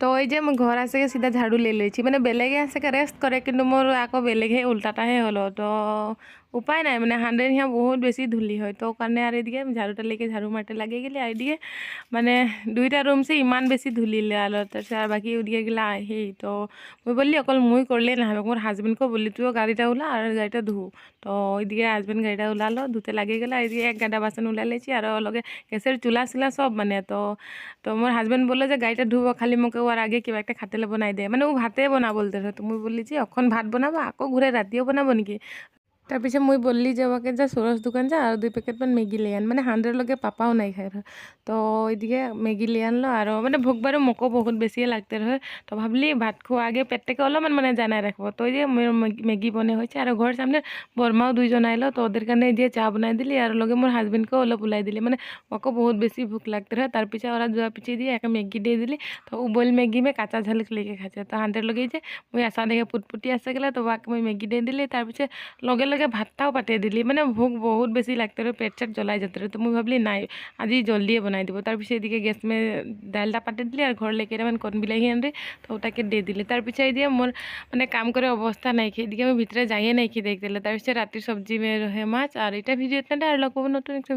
তো এই যে মই ঘর আসে সিধা ঝাড়ু ले लेছি মানে বেলেগে আসে রেস্ট করে কিন্তু মোর আকৌ বেলেগে উল্টাটাহে হলো তো উপায় নাই মানে হান্ড্রেড হিয়া বহুত বেশি ধুলি হয় তো কারণে আর এদিকে ঝাড়ুটা লেগে ঝাড়ু মারতে লাগে গেলে আর এদিকে মানে দুইটা রুম সে ইমান বেশি ধুলিলে আলো তাৰপিছত আর বাকি ওদিকে গেলা আহি তো মই বললি অকল মুই করলে না হবে মোর হাজবেন্ডকে বললি তুইও গাড়িটা উলা আর গাড়িটা ধু তো ওইদিকে হাজবেন্ড গাড়িটা উলালো ধুতে লাগে গেলা এদিকে এক গাদা বাসন উলাই লেছি আর লগে গ্যাসের চুলা চিলা সব মানে তো মোর হাজবেন্ড বললো যে গাড়িটা ধুব খালি মোকে ওর আগে কিবা একটা খাতেলে বনাই দে মানে ও ভাতে বনা বলতে তো মুই বললি যে অখন ভাত বনাবো আকৌ ঘুরে রাতিও বনাবো নাকি তাৰপিছত মই বললি যে ওকে যা সুরজ দোকান যা আর 2 প্যাকেটমান মেগি লে আন মানে হান্ড্রেড লগে পাপাও নাই খাই তো ওইদিকে মেগি লে আনলো আর মানে ভোক বারে মোকো বহুত বেশিয়ে লাগতে রহে তো ভাবলি ভাত খোৱা আগে পেটটাকে অলপমান মানে জানাই রাখবো তো যে মোর মেগি বনে হয়েছে আর ঘর সামনে বরমাও দুইজন আইলো তো ওদের কারণে দিয়ে চা বনাই দিলি আর লগে মোর হাজবেন্ডকেও অলপ উলাই দিলি মানে ওকে বহুত বেশি ভোক লাগতে রহে তার পিছে ওরা যোৱা পিছে দিয়ে একটা মেগি দিয়ে দিলি তো ও বল মেগি में কাঁচা ঝালক লেগে খাচ্ছে তো হান্ড্রেড লগে যে মই আশা দেখে পুটপুটি আছে গেলে তো ওকে মই মেগি দিয়ে দিলি তার পিছে লগে লগে ভাতটাও পাতে দিলি মানে ভোক বহুত বেশি লাগতে রहे পেট চেট জ্বলাই যেতে রहे তো মই ভাবলি নাই আজি জলদিয়ে বনাই দিব তার পিছে এদিকে গ্যাস में ডালটা পাতে দিলি আর ঘর লেকে মানে কন বিলাহি আনলি তো ওটাকে দিয়ে দিলি তার পিছে দিয়ে মোর মানে কাম করে অবস্থা নাই কি এদিকে আমি ভিতরে যাইয়ে নাই কি দেখতে তার পিছে রাতের সবজি में रहे মাছ আর এটা ভিডিও আর লগবো নতুন একটা